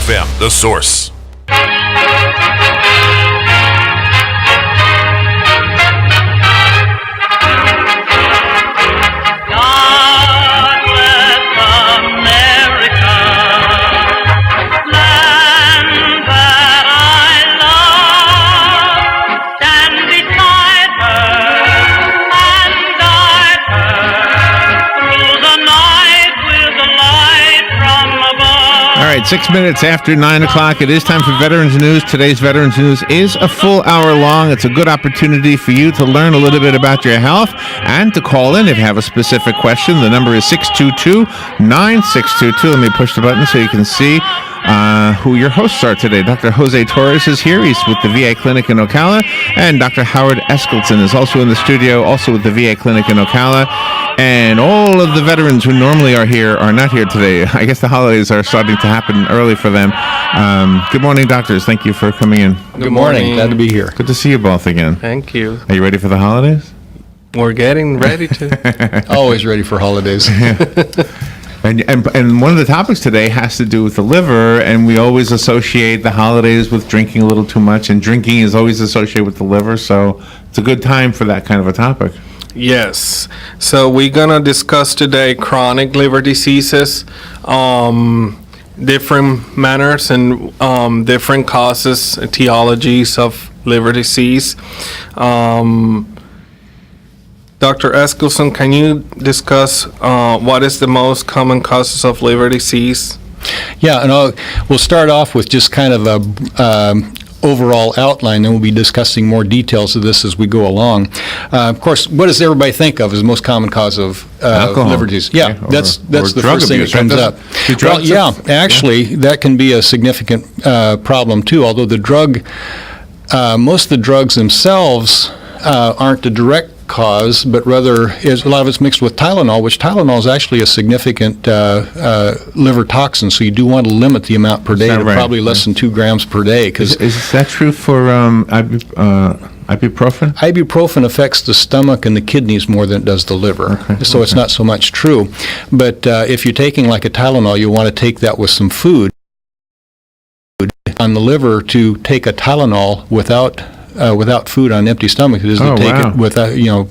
FM, The Source. All right, 6 minutes after 9 o'clock, it is time for Veterans News. Today's Veterans News is a full hour long. It's a good opportunity for you to learn a little bit about your health and to call in if you have a specific question. The number is 622-9622. Let me push the button so you can see who your hosts are today. Dr. Jose Torres is here. He's with the VA Clinic in Ocala. And Dr. Howard Eskildsen is also in the studio, also with the VA Clinic in Ocala. And all of the veterans who normally are here are not here today. I guess the holidays are starting to happen early for them. Good morning, doctors. Thank you for coming in. Good morning. Glad to be here. Good to see you both again. Thank you. Are you ready for the holidays? We're getting ready to. Always ready for holidays. And one of the topics today has to do with the liver, and we always associate the holidays with drinking a little too much, and drinking is always associated with the liver, so it's a good time for that kind of a topic. Yes. So we're going to discuss today chronic liver diseases, different manners and different causes, etiologies of liver disease. Dr. Eskildsen, can you discuss what is the most common causes of liver disease? Yeah, and we'll start off with just kind of a overall outline, then we'll be discussing more details of this as we go along. Of course, what does everybody think of as the most common cause of liver disease? Yeah, that's the first thing that comes up. Well, yeah, actually, that can be a significant problem too, although the drug, most of the drugs themselves aren't the direct cause, but rather a lot of it's mixed with Tylenol, which Tylenol is actually a significant liver toxin, so you do want to limit the amount per day to probably less than 2 grams per day. Is that true for ibuprofen? Ibuprofen affects the stomach and the kidneys more than it does the liver, so it's not so much true. But if you're taking like a Tylenol, you want to take that with some food. On the liver, to take a Tylenol without food on an empty stomach, it is to take it with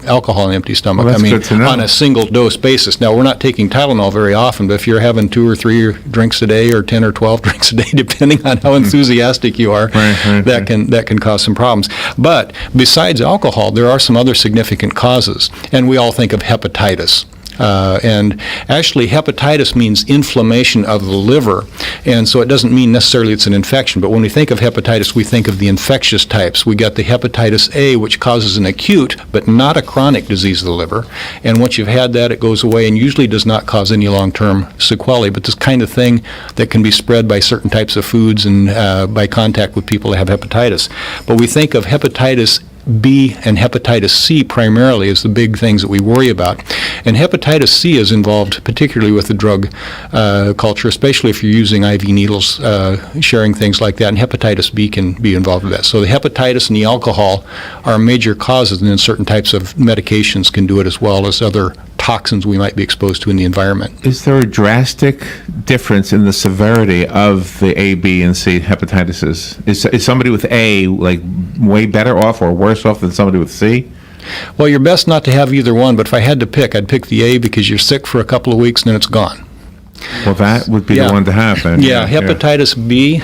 alcohol on an empty stomach. Well, that's good to know. On a single dose basis. Now, we're not taking Tylenol very often, but if you're having 2 or 3 drinks a day or 10 or 12 drinks a day, depending on how enthusiastic you are, that can cause some problems. But besides alcohol, there are some other significant causes, and we all think of hepatitis. And actually, hepatitis means inflammation of the liver, and so it doesn't mean necessarily it's an infection. But when we think of hepatitis, we think of the infectious types. We got the hepatitis A, which causes an acute but not a chronic disease of the liver. And once you've had that, it goes away and usually does not cause any long-term sequelae. But this kind of thing that can be spread by certain types of foods and by contact with people that have hepatitis. But we think of hepatitis B and hepatitis C primarily as the big things that we worry about. And hepatitis C is involved particularly with the drug culture, especially if you're using IV needles, sharing things like that, and hepatitis B can be involved with that. So the hepatitis and the alcohol are major causes, and then certain types of medications can do it as well as other toxins we might be exposed to in the environment. Is there a drastic difference in the severity of the A, B, and C hepatitis? Is somebody with A like way better off or worse off than somebody with C? Well, you're best not to have either one, but if I had to pick, I'd pick the A because you're sick for a couple of weeks and then it's gone. Well, that would be the one to have. Hepatitis B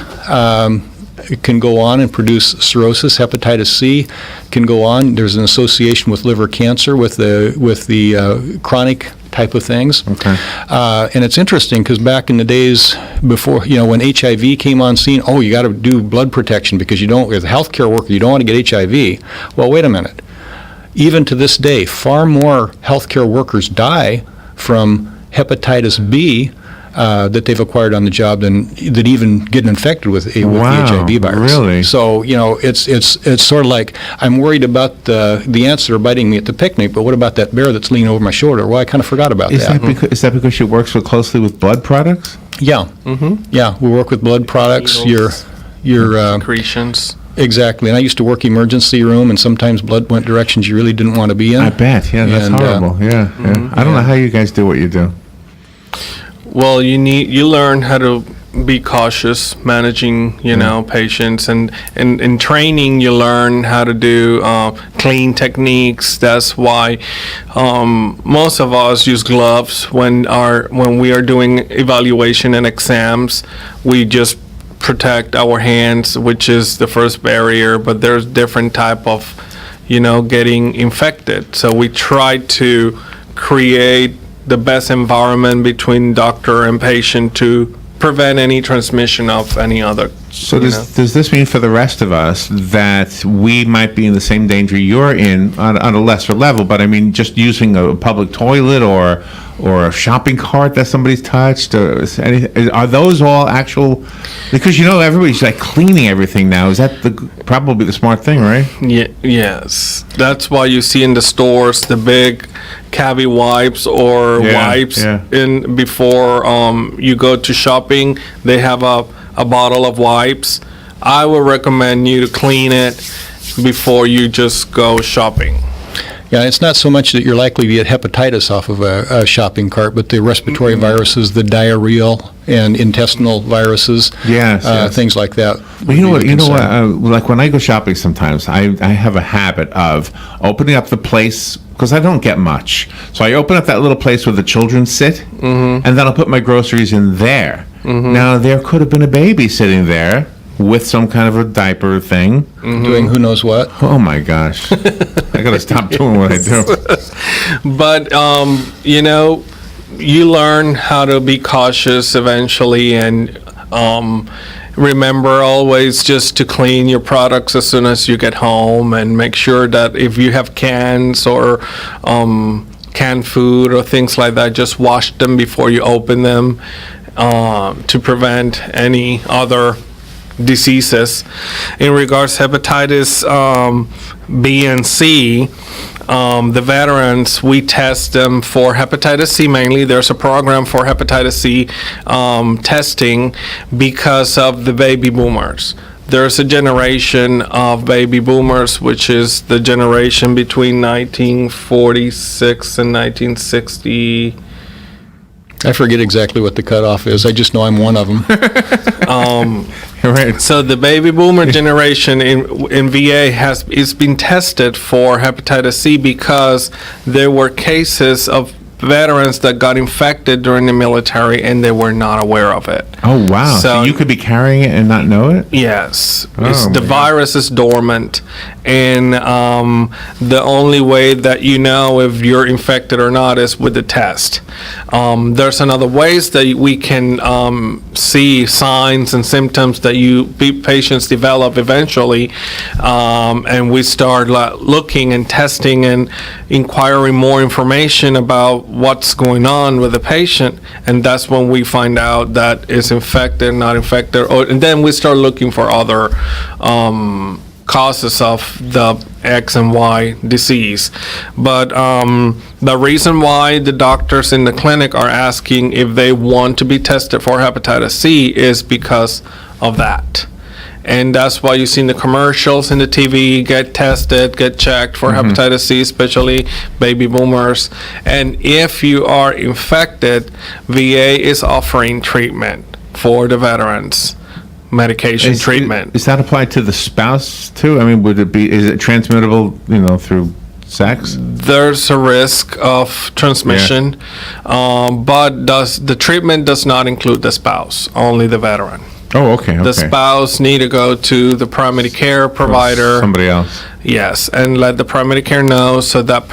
it can go on and produce cirrhosis. Hepatitis C can go on. There's an association with liver cancer with the chronic type of things. Okay. And it's interesting because back in the days before, when HIV came on scene, you got to do blood protection because as a healthcare worker, you don't want to get HIV. Well, wait a minute. Even to this day, far more healthcare workers die from hepatitis B that they've acquired on the job that even get infected with the HIV virus. Really? So it's sort of like I'm worried about the ants that are biting me at the picnic, but what about that bear that's leaning over my shoulder? Well, I kind of forgot about that. Is that because she works so closely with blood products? Yeah. Mm-hmm. Yeah, we work with blood products. Your secretions. Exactly. And I used to work emergency room, and sometimes blood went directions you really didn't want to be in. I bet. Yeah, that's horrible. I don't know how you guys do what you do. Well, you learn how to be cautious managing, patients, and in training you learn how to do clean techniques. That's why most of us use gloves when we are doing evaluation and exams. We just protect our hands, which is the first barrier, but there's different type of getting infected. So we try to create the best environment between doctor and patient to prevent any transmission of any other. So does this mean for the rest of us that we might be in the same danger you're in on a lesser level? But I mean, just using a public toilet or a shopping cart that somebody's touched, or are those all actual? Because everybody's like cleaning everything now. Is that probably the smart thing, right? Yes, that's why you see in the stores the big Cavi wipes or wipes in before you go to shopping. They have a bottle of wipes. I would recommend you to clean it before you just go shopping. Yeah, it's not so much that you're likely to get hepatitis off of a shopping cart, but the respiratory viruses, the diarrheal and intestinal viruses, yes. Things like that. Well, you know what? Like when I go shopping, sometimes I have a habit of opening up the place because I don't get much. So I open up that little place where the children sit, and then I'll put my groceries in there. Now there could have been a baby sitting there with some kind of a diaper thing. Doing who knows what. Oh my gosh. I gotta stop doing what I do. But, you learn how to be cautious eventually, and remember always just to clean your products as soon as you get home, and make sure that if you have cans or canned food or things like that, just wash them before you open them to prevent any other diseases. In regards to hepatitis B and C, the veterans, we test them for hepatitis C mainly. There's a program for hepatitis C testing because of the baby boomers. There's a generation of baby boomers, which is the generation between 1946 and 1960. I forget exactly what the cutoff is. I just know I'm one of them. Right. So the baby boomer generation in VA is been tested for hepatitis C because there were cases of veterans that got infected during the military and they were not aware of it. Oh, wow. So you could be carrying it and not know it? Yes. Oh, the virus is dormant, and the only way that you know if you're infected or not is with the test. There's another ways that we can see signs and symptoms that patients develop eventually, and we start looking and testing and inquiring more information about what's going on with the patient, and that's when we find out that it's infected, not infected, and then we start looking for other causes of the X and Y disease. But the reason why the doctors in the clinic are asking if they want to be tested for hepatitis C is because of that. And that's why you see in the commercials in the TV, get tested, get checked for hepatitis C, especially baby boomers. And if you are infected, VA is offering treatment for the veterans, medication treatment. Is that applied to the spouse too? I mean, is it transmittable, through sex? There's a risk of transmission, but the treatment does not include the spouse, only the veteran. Oh, okay. The spouse need to go to the primary care provider. Somebody else. Yes, and let the primary care know so that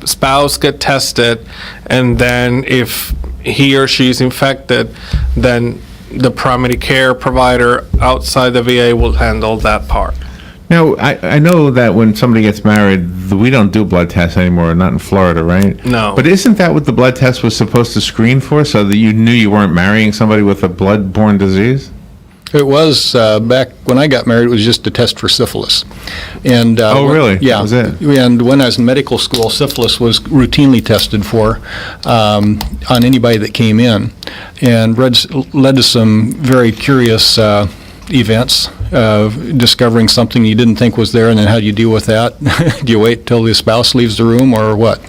spouse get tested, and then if he or she is infected, then the primary care provider outside the VA will handle that part. Now, I know that when somebody gets married, we don't do blood tests anymore, not in Florida, right? No. But isn't that what the blood test was supposed to screen for, so that you knew you weren't marrying somebody with a blood-borne disease? It was, back when I got married, it was just a test for syphilis. And really? Yeah. That was it? And when I was in medical school, syphilis was routinely tested for on anybody that came in, and led to some very curious events of discovering something you didn't think was there, and then how do you deal with that? Do you wait till the spouse leaves the room or what?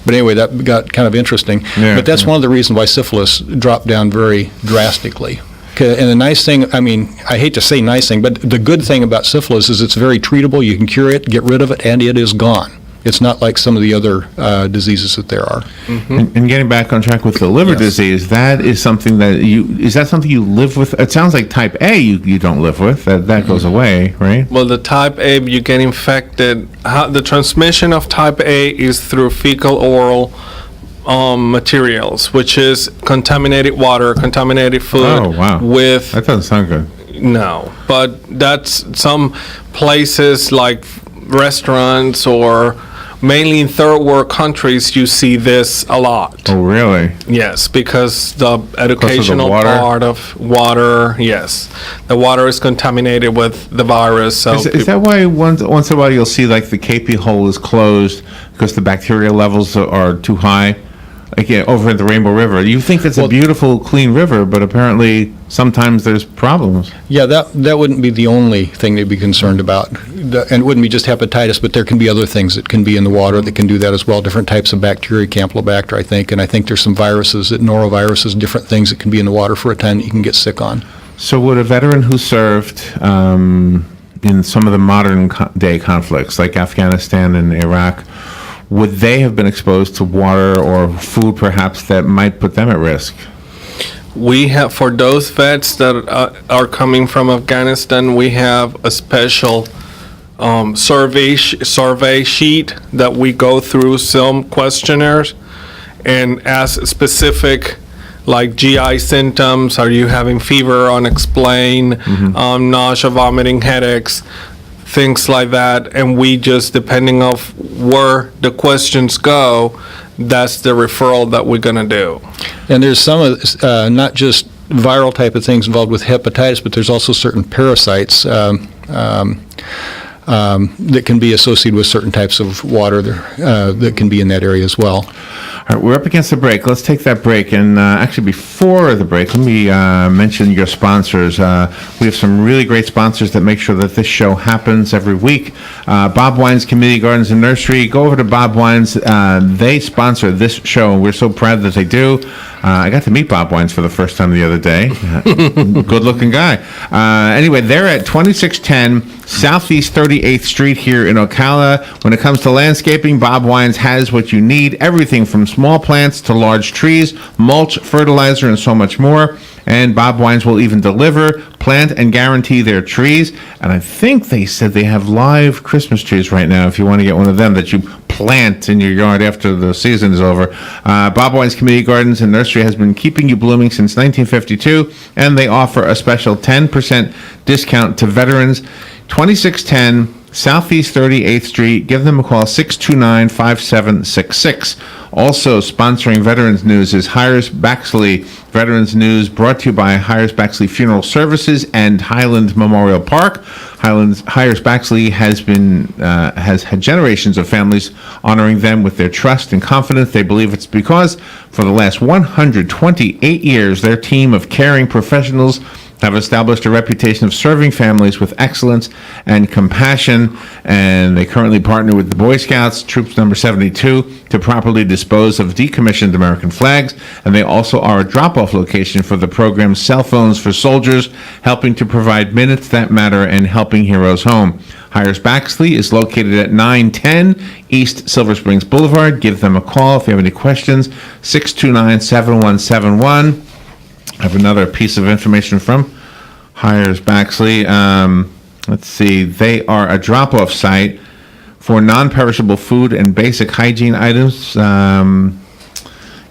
But anyway, that got kind of interesting. Yeah, but that's one of the reasons why syphilis dropped down very drastically. And the nice thing, I mean, I hate to say nice thing, but the good thing about syphilis is it's very treatable. You can cure it, get rid of it, and it is gone. It's not like some of the other diseases that there are. And getting back on track with the liver Yes. disease, that is something that is that something you live with? It sounds like type A you don't live with. That goes away, right? Well, the type A, you get infected. The transmission of type A is through fecal oral materials, which is contaminated water, contaminated food. Oh, wow. With That doesn't sound good. no, but that's some places like restaurants or mainly in third world countries, you see this a lot. Oh, really? Yes, because the educational water? part of water, yes. The water is contaminated with the virus. So Is that why once in a while you'll see like the KP hole is closed because the bacteria levels are too high? Like over at the Rainbow River. You think it's a beautiful, clean river, but apparently sometimes there's problems. Yeah, that wouldn't be the only thing they'd be concerned about. And it wouldn't be just hepatitis, but there can be other things that can be in the water that can do that as well. Different types of bacteria, Campylobacter, I think. And I think there's some viruses, noroviruses, different things that can be in the water for a time that you can get sick on. So would a veteran who served in some of the modern day conflicts, like Afghanistan and Iraq, would they have been exposed to water or food perhaps that might put them at risk? we have, for those vets that are coming from Afghanistan, we have a special survey sheet that we go through some questionnaires and ask specific, like GI symptoms. Are you having fever, unexplained, nausea, vomiting, headaches, things like that. And we just, depending of where the questions go, that's the referral that we're going to do. And there's some of this, not just viral type of things involved with hepatitis, but there's also certain parasites that can be associated with certain types of water that can be in that area as well. All right, we're up against the break. Let's take that break. And actually, before the break, let me mention your sponsors. We have some really great sponsors that make sure that this show happens every week. Bob Wine's Community Gardens and Nursery. Go over to Bob Wine's. They sponsor this show, and we're so proud that they do. I got to meet Bob Wines for the first time the other day. Good-looking guy. Anyway, they're at 2610 Southeast 38th Street here in Ocala. When it comes to landscaping, Bob Wines has what you need. Everything from small plants to large trees, mulch, fertilizer, and so much more. And Bob Wines will even deliver, plant, and guarantee their trees. And I think they said they have live Christmas trees right now if you want to get one of them that you plant in your yard after the season is over. Bob Wines Community Gardens and Nursery has been keeping you blooming since 1952, and they offer a special 10% discount to veterans. 2610 Southeast 38th Street. Give them a call, 629-5766. Also sponsoring Veterans News is Hires Baxley. Veterans News brought to you by Hires Baxley Funeral Services and Highland Memorial Park. Hires Baxley has had generations of families honoring them with their trust and confidence. They believe it's because for the last 128 years, their team of caring professionals have established a reputation of serving families with excellence and compassion, and they currently partner with the Boy Scouts, Troops Number 72, to properly dispose of decommissioned American flags, and they also are a drop-off location for the program Cell Phones for Soldiers, helping to provide minutes that matter and helping heroes home. Hires Baxley is located at 910 East Silver Springs Boulevard. Give them a call if you have any questions, 629-7171. I have another piece of information from Hires Baxley. Let's see. They are a drop-off site for non-perishable food and basic hygiene items,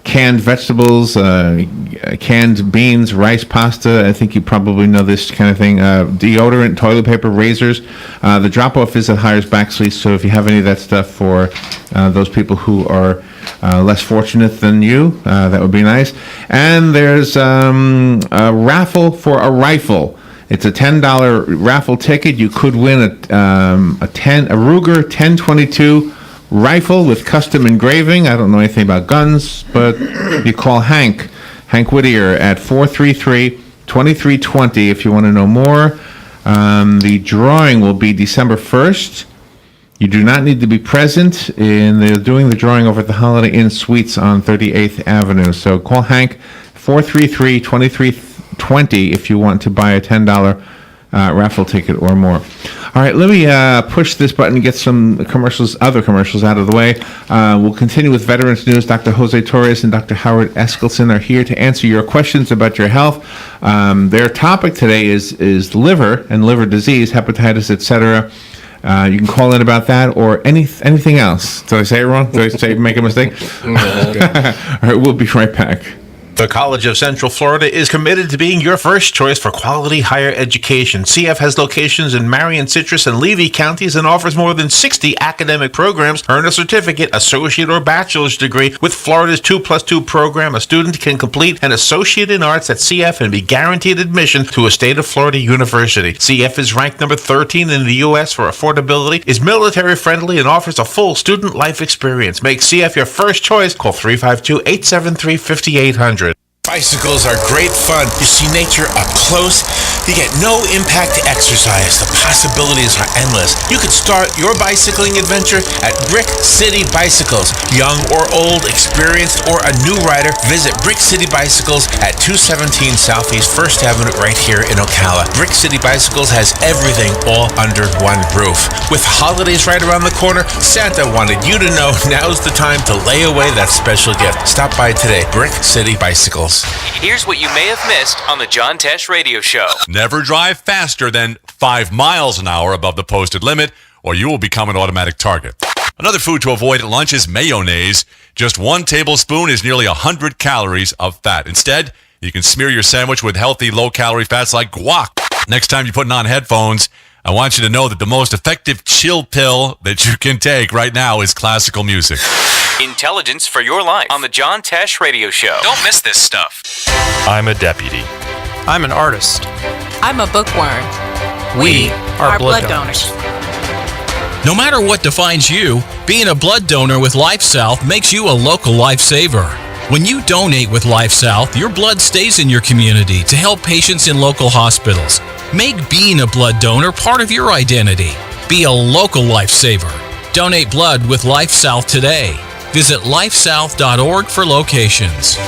canned vegetables, canned beans, rice, pasta. I think you probably know this kind of thing. Deodorant, toilet paper, razors. The drop-off is at Hires Baxley, so if you have any of that stuff for those people who are less fortunate than you, that would be nice. And there's a raffle for a rifle. It's a $10 raffle ticket. You could win a Ruger 1022 rifle with custom engraving. I don't know anything about guns, but you call Hank Whittier at 433-2320 if you want to know more. The drawing will be December 1st. You do not need to be present, and they're doing the drawing over at the Holiday Inn Suites on 38th Avenue. So call Hank, 433-2320. 20 if you want to buy a $10 raffle ticket or more. All right, let me push this button and get some other commercials out of the way. We'll continue with Veterans News. Dr. Jose Torres and Dr. Howard Eskelsen are here to answer your questions about your health. Their topic today is liver and liver disease, hepatitis, etc. You can call in about that or anything else. Did I say it wrong? Did I make a mistake? All right, we'll be right back. The College of Central Florida is committed to being your first choice for quality higher education. CF has locations in Marion, Citrus, and Levy counties and offers more than 60 academic programs. Earn a certificate, associate, or bachelor's degree with Florida's 2+2 program. A student can complete an associate in arts at CF and be guaranteed admission to a state of Florida university. CF is ranked number 13 in the U.S. for affordability, is military friendly, and offers a full student life experience. Make CF your first choice. Call 352-873-5800. Bicycles are great fun. You see nature up close. You get no impact to exercise. The possibilities are endless. You could start your bicycling adventure at Brick City Bicycles. Young or old, experienced or a new rider, visit Brick City Bicycles at 217 Southeast 1st Avenue right here in Ocala. Brick City Bicycles has everything all under one roof. With holidays right around the corner, Santa wanted you to know now's the time to lay away that special gift. Stop by today. Brick City Bicycles. Here's what you may have missed on the John Tesh Radio Show. Never drive faster than 5 miles an hour above the posted limit, or you will become an automatic target. Another food to avoid at lunch is mayonnaise. Just 1 tablespoon is nearly 100 calories of fat. Instead, you can smear your sandwich with healthy, low-calorie fats like guac. Next time you're putting on headphones, I want you to know that the most effective chill pill that you can take right now is classical music. Intelligence for your life on the John Tesh Radio Show. Don't miss this stuff. I'm a deputy. I'm an artist. I'm a bookworm. We are blood donors. No matter what defines you, being a blood donor with LifeSouth makes you a local lifesaver. When you donate with LifeSouth, your blood stays in your community to help patients in local hospitals. Make being a blood donor part of your identity. Be a local lifesaver. Donate blood with LifeSouth today. Visit lifesouth.org for locations.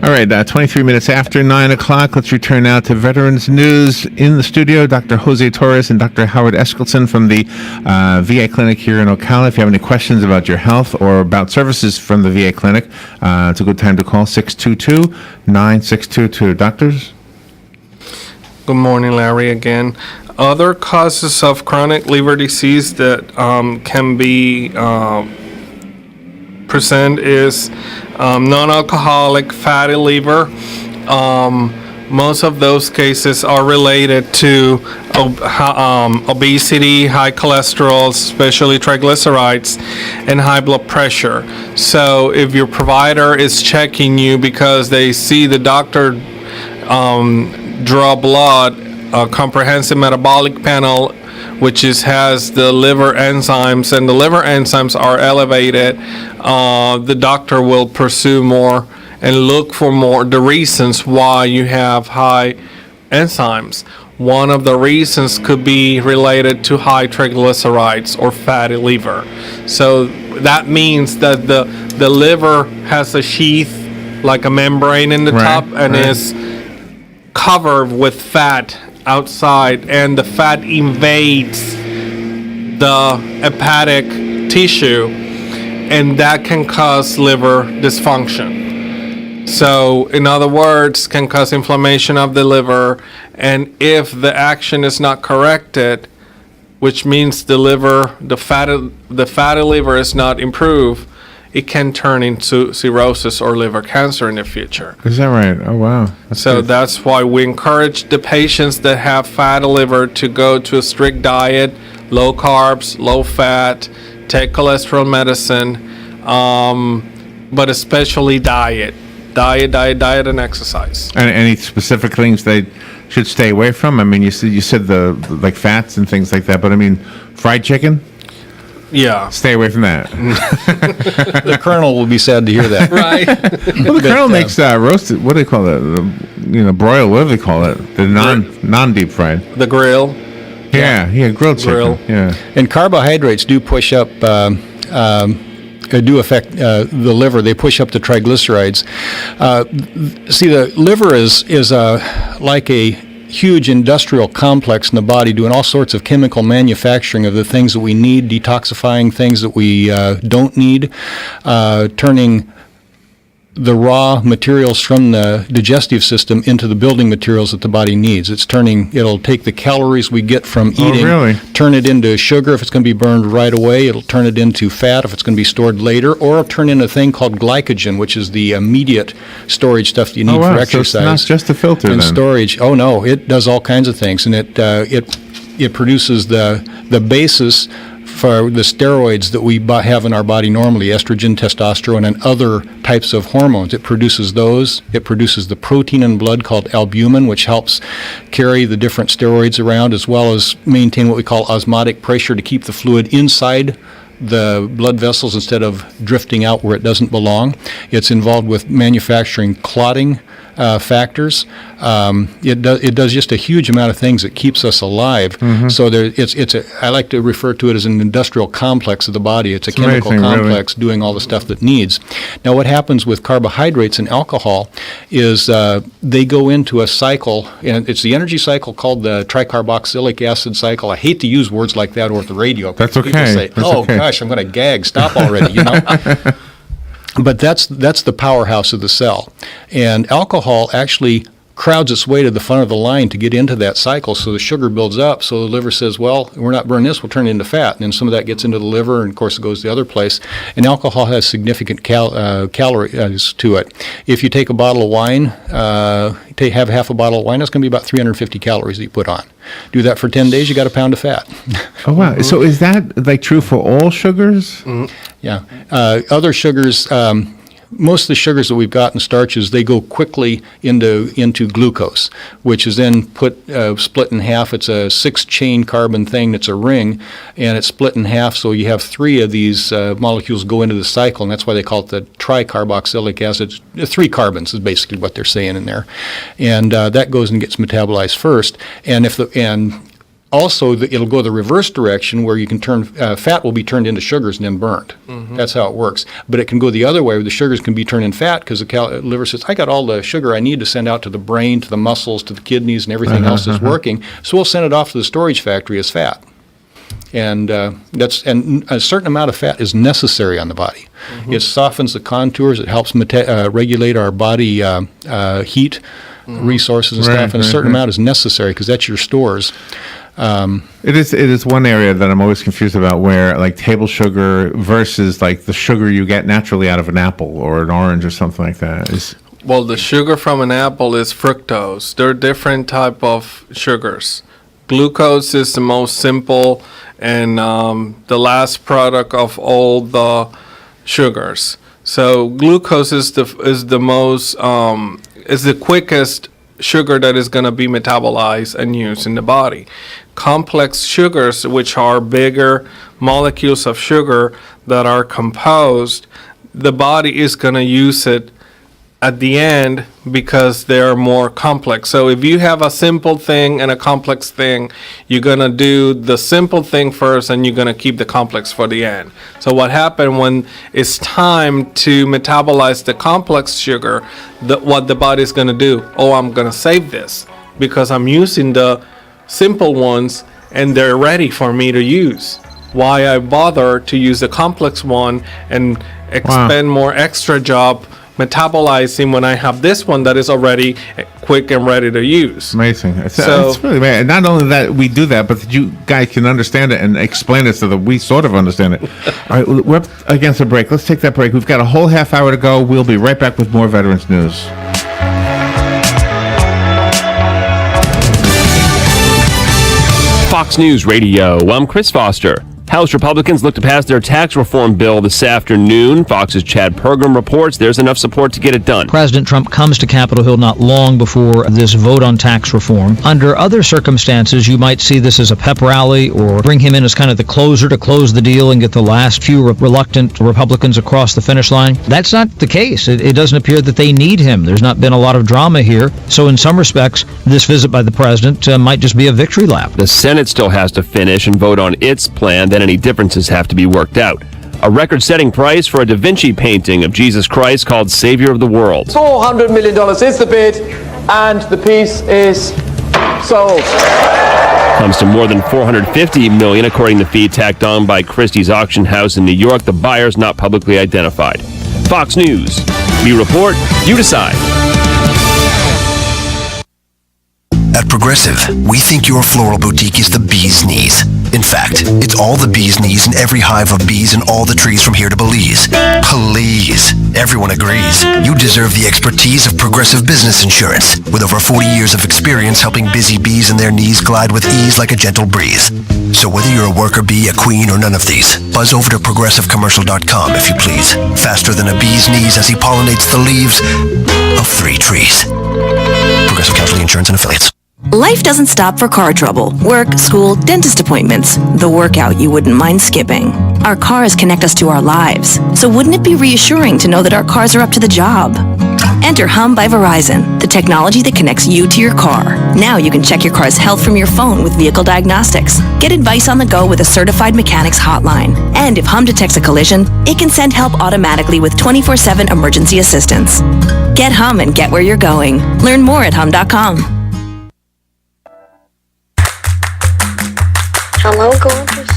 All right, 23 minutes after 9 o'clock. Let's return now to Veterans News. In the studio, Dr. Jose Torres and Dr. Howard Eskelsen from the VA Clinic here in Ocala. If you have any questions about your health or about services from the VA Clinic, it's a good time to call 622-9622. Doctors? Good morning, Larry, again. Other causes of chronic liver disease that can be present is non-alcoholic fatty liver. Most of those cases are related to obesity, high cholesterol, especially triglycerides, and high blood pressure. So if your provider is checking you because they see the doctor draw blood, a comprehensive metabolic panel, which has the liver enzymes, and the liver enzymes are elevated, the doctor will pursue more and look for more the reasons why you have high enzymes. One of the reasons could be related to high triglycerides or fatty liver. So that means that the liver has a sheath, like a membrane in the top, and is covered with fat outside, and the fat invades the hepatic tissue, and that can cause liver dysfunction. So, in other words, can cause inflammation of the liver, and if the action is not corrected, which means the fatty liver is not improved, it can turn into cirrhosis or liver cancer in the future. Is that right? Oh, wow. That's why we encourage the patients that have fatty liver to go to a strict diet, low carbs, low fat, take cholesterol medicine, but especially diet, and exercise. And any specific things they should stay away from? I mean, you said the like fats and things like that, but I mean, fried chicken? Yeah. Stay away from that. The Colonel will be sad to hear that. Right. Well, the Colonel makes roasted, what do they call it? Broiled, what do they call it? The non-deep fried. The grill. Yeah, grilled chicken. Grill. Yeah. And carbohydrates do push up do affect the liver. They push up the triglycerides. See, the liver is like a huge industrial complex in the body doing all sorts of chemical manufacturing of the things that we need, detoxifying things that we don't need, turning the raw materials from the digestive system into the building materials that the body needs. It'll take the calories we get from eating, turn it into sugar if it's going to be burned right away. It'll turn it into fat if it's going to be stored later, or it'll turn into a thing called glycogen, which is the immediate storage stuff that you need for exercise. So it's not just a filter and then. Storage. Oh no, it does all kinds of things, and it produces the basis for the steroids that we have in our body normally, estrogen, testosterone, and other types of hormones. It produces those. It produces the protein in blood called albumin, which helps carry the different steroids around, as well as maintain what we call osmotic pressure to keep the fluid inside the blood vessels instead of drifting out where it doesn't belong. It's involved with manufacturing clotting factors. It does just a huge amount of things that keeps us alive. So I like to refer to it as an industrial complex of the body. It's a chemical complex doing all the stuff that needs. Now, what happens with carbohydrates and alcohol is they go into a cycle, and it's the energy cycle called the tricarboxylic acid cycle. I hate to use words like that over the radio. That's okay. People say, gosh, I'm going to gag. Stop already, you know? But that's the powerhouse of the cell. And alcohol actually crowds its way to the front of the line to get into that cycle, so the sugar builds up, so the liver says, well, we're not burning this, we'll turn it into fat. And then some of that gets into the liver, and of course it goes the other place. And alcohol has significant calories to it. If you take a bottle of wine, have half a bottle of wine, that's going to be about 350 calories that you put on. Do that for 10 days, you got a pound of fat. Oh, wow. So is that like true for all sugars? Yeah. Other sugars, most of the sugars that we've got in starches, they go quickly into glucose, which is then split in half. It's a 6-chain carbon thing that's a ring, and it's split in half, so you have 3 of these molecules go into the cycle, and that's why they call it the tricarboxylic acid. 3 carbons is basically what they're saying in there. And that goes and gets metabolized first. Also, it'll go the reverse direction where you can turn fat will be turned into sugars and then burned. That's how it works. But it can go the other way where the sugars can be turned in fat because the liver says, I got all the sugar I need to send out to the brain, to the muscles, to the kidneys, and everything else that's working. So we'll send it off to the storage factory as fat. And a certain amount of fat is necessary on the body. It softens the contours. It helps regulate our body heat resources and stuff. And a certain amount is necessary because that's your stores. It is one area that I'm always confused about, where like table sugar versus like the sugar you get naturally out of an apple or an orange or something like that. Well, the sugar from an apple is fructose. There are different type of sugars. Glucose is the most simple and the last product of all the sugars. So glucose is the most is the quickest sugar that is going to be metabolized and used in the body. Complex sugars, which are bigger molecules of sugar that are composed, the body is going to use it at the end because they're more complex. So if you have a simple thing and a complex thing, you're going to do the simple thing first and you're going to keep the complex for the end. So what happened when it's time to metabolize the complex sugar, what the body is going to do, I'm going to save this because I'm using the simple ones and they're ready for me to use. Why I bother to use the complex one and expend more extra job metabolizing when I have this one that is already quick and ready to use. Amazing. It's really amazing. Not only that we do that, but that you guys can understand it and explain it so that we sort of understand it. All right, we're up against a break. Let's take that break. We've got a whole half hour to go. We'll be right back with more Veterans News. Fox News Radio, I'm Chris Foster. House Republicans look to pass their tax reform bill this afternoon. Fox's Chad Pergram reports there's enough support to get it done. President Trump comes to Capitol Hill not long before this vote on tax reform. Under other circumstances, you might see this as a pep rally or bring him in as kind of the closer to close the deal and get the last few reluctant Republicans across the finish line. That's not the case. It doesn't appear that they need him. There's not been a lot of drama here. So in some respects, this visit by the president might just be a victory lap. The Senate still has to finish and vote on its plan. Then any differences have to be worked out. a record-setting price for a Da Vinci painting of Jesus Christ called Savior of the World. $400 million is the bid, and the piece is sold. Comes to more than $450 million, according to the fee tacked on by Christie's auction house in New York. The buyer's not publicly identified. Fox News. We report, you decide. At Progressive, we think your floral boutique is the bee's knees. In fact, it's all the bee's knees in every hive of bees in all the trees from here to Belize. Please, everyone agrees. You deserve the expertise of Progressive Business Insurance, with over 40 years of experience helping busy bees and their knees glide with ease like a gentle breeze. So whether you're a worker bee, a queen, or none of these, buzz over to progressivecommercial.com if you please. Faster than a bee's knees as he pollinates the leaves of 3 trees. Progressive Casualty Insurance and Affiliates. Life doesn't stop for car trouble, work, school, dentist appointments, the workout you wouldn't mind skipping. Our cars connect us to our lives, so wouldn't it be reassuring to know that our cars are up to the job? Enter Hum by Verizon, the technology that connects you to your car. Now you can check your car's health from your phone with vehicle diagnostics. Get advice on the go with a certified mechanics hotline. And if Hum detects a collision, it can send help automatically with 24/7 emergency assistance. Get Hum and get where you're going. Learn more at hum.com. Hello, gorgeous.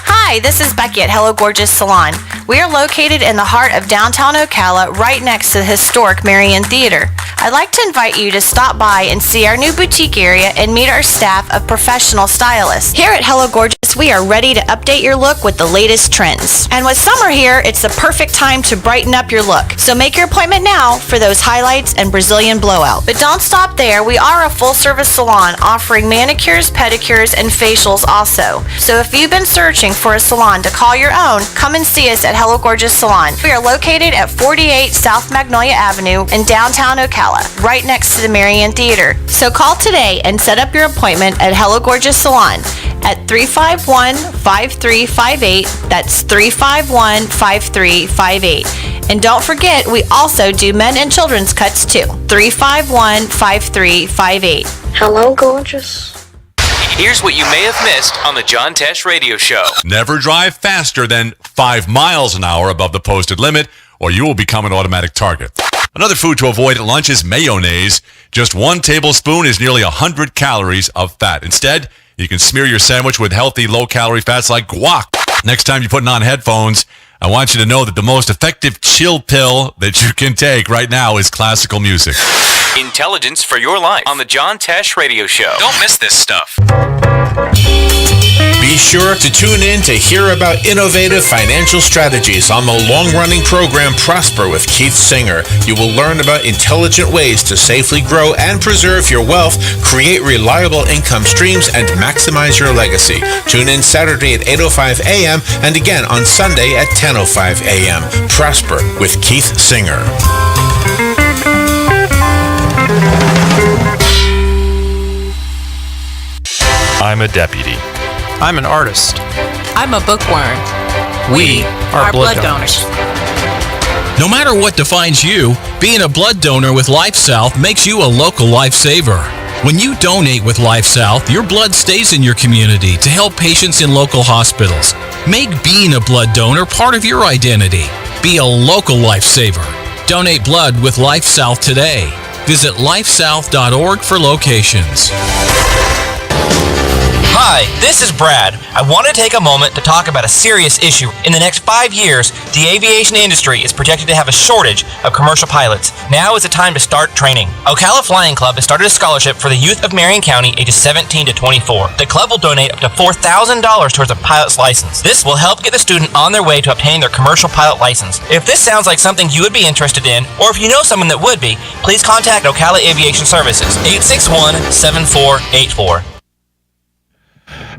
Hi, this is Becky at Hello Gorgeous Salon. We are located in the heart of downtown Ocala, right next to the historic Marion Theater. I'd like to invite you to stop by and see our new boutique area and meet our staff of professional stylists. Here at Hello Gorgeous, we are ready to update your look with the latest trends. And with summer here, it's the perfect time to brighten up your look. So make your appointment now for those highlights and Brazilian blowout. But don't stop there. We are a full-service salon offering manicures, pedicures, and facials also. So if you've been searching for a salon to call your own, come and see us at Hello Gorgeous Salon. We are located at 48 South Magnolia Avenue in downtown Ocala, right next to the Marion Theater. So call today and set up your appointment at Hello Gorgeous Salon at 351-5358. That's 351-5358. And don't forget, we also do men and children's cuts too. 351-5358. Hello, gorgeous. Here's what you may have missed on the John Tesh Radio Show. Never drive faster than 5 miles an hour above the posted limit, or you will become an automatic target. Another food to avoid at lunch is mayonnaise. Just 1 tablespoon is nearly 100 calories of fat. Instead, you can smear your sandwich with healthy, low-calorie fats like guac. Next time you're putting on headphones, I want you to know that the most effective chill pill that you can take right now is classical music. Intelligence for your life on the John Tesh Radio Show. Don't miss this stuff. Be sure to tune in to hear about innovative financial strategies on the long-running program Prosper with Keith Singer. You will learn about intelligent ways to safely grow and preserve your wealth, create reliable income streams, and maximize your legacy. Tune in Saturday at 8:05 a.m. and again on Sunday at 10:05 a.m. Prosper with Keith Singer. I'm a deputy. I'm an artist. I'm a bookworm. We are blood donors. No matter what defines you, being a blood donor with Life South makes you a local lifesaver. When you donate with Life South, your blood stays in your community to help patients in local hospitals. Make being a blood donor part of your identity. Be a local lifesaver. Donate blood with Life South today. Visit lifesouth.org for locations. Hi, this is Brad. I want to take a moment to talk about a serious issue. In the next 5 years, the aviation industry is projected to have a shortage of commercial pilots. Now is the time to start training. Ocala Flying Club has started a scholarship for the youth of Marion County ages 17 to 24. The club will donate up to $4,000 towards a pilot's license. This will help get the student on their way to obtaining their commercial pilot license. If this sounds like something you would be interested in, or if you know someone that would be, please contact Ocala Aviation Services, 861-7484.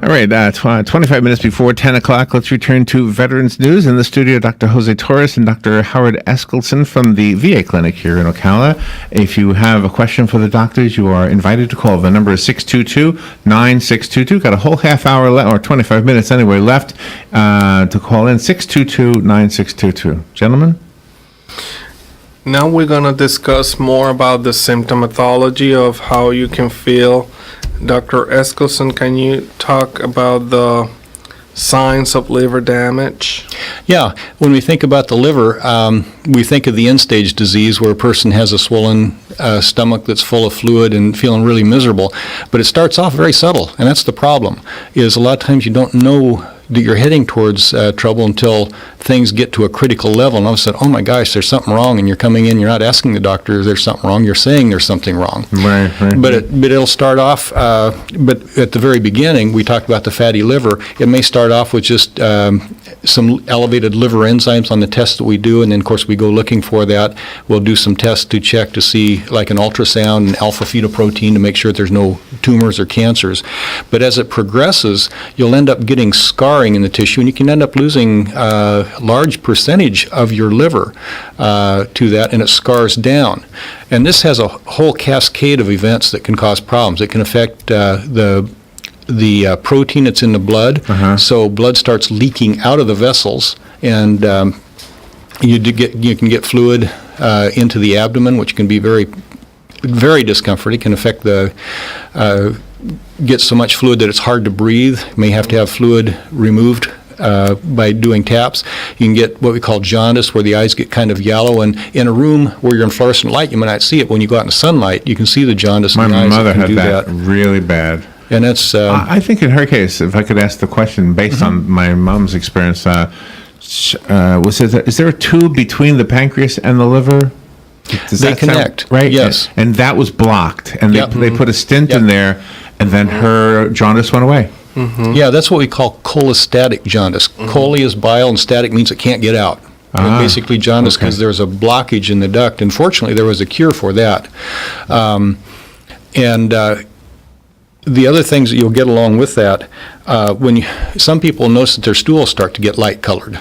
All right, 25 minutes before 10 o'clock, let's return to Veterans News. In the studio, Dr. Jose Torres and Dr. Howard Eskildsen from the VA Clinic here in Ocala. If you have a question for the doctors, you are invited to call. The number is 622-9622. Got a whole half hour left, or 25 minutes anyway, left to call in. 622-9622. Gentlemen? Now we're going to discuss more about the symptomatology of how you can feel. Dr. Eskildsen, can you talk about the signs of liver damage? Yeah, when we think about the liver, we think of the end-stage disease where a person has a swollen stomach that's full of fluid and feeling really miserable. But it starts off very subtle, and that's the problem, is a lot of times you don't know that you're heading towards trouble until things get to a critical level, and all of a sudden, oh my gosh, there's something wrong, and you're coming in, you're not asking the doctor if there's something wrong, you're saying there's something wrong. Right. But it'll start off, but at the very beginning, we talked about the fatty liver. It may start off with just some elevated liver enzymes on the tests that we do, and then of course we go looking for that. We'll do some tests to check to see, like an ultrasound and alpha-fetoprotein to make sure that there's no tumors or cancers. But as it progresses, you'll end up getting scarring in the tissue, and you can end up losing a large percentage of your liver to that, and it scars down. And this has a whole cascade of events that can cause problems. It can affect the protein that's in the blood, so blood starts leaking out of the vessels, and you can get fluid into the abdomen, which can be very, very discomforting. It can affect get so much fluid that it's hard to breathe. You may have to have fluid removed by doing taps. You can get what we call jaundice, where the eyes get kind of yellow, and in a room where you're in fluorescent light, you might not see it. When you go out in the sunlight, you can see the jaundice in the eyes. My mother can had do that really bad. And that's... I think in her case, if I could ask the question based on my mom's experience, is there a tube between the pancreas and the liver? They connect, right? Yes. And that was blocked, and they put a stent in there, and then her jaundice went away. Yeah, that's what we call cholestatic jaundice. Chole is bile, and static means it can't get out. Basically jaundice because there's a blockage in the duct. And fortunately, there was a cure for that. The other things that you'll get along with that, some people notice that their stools start to get light colored.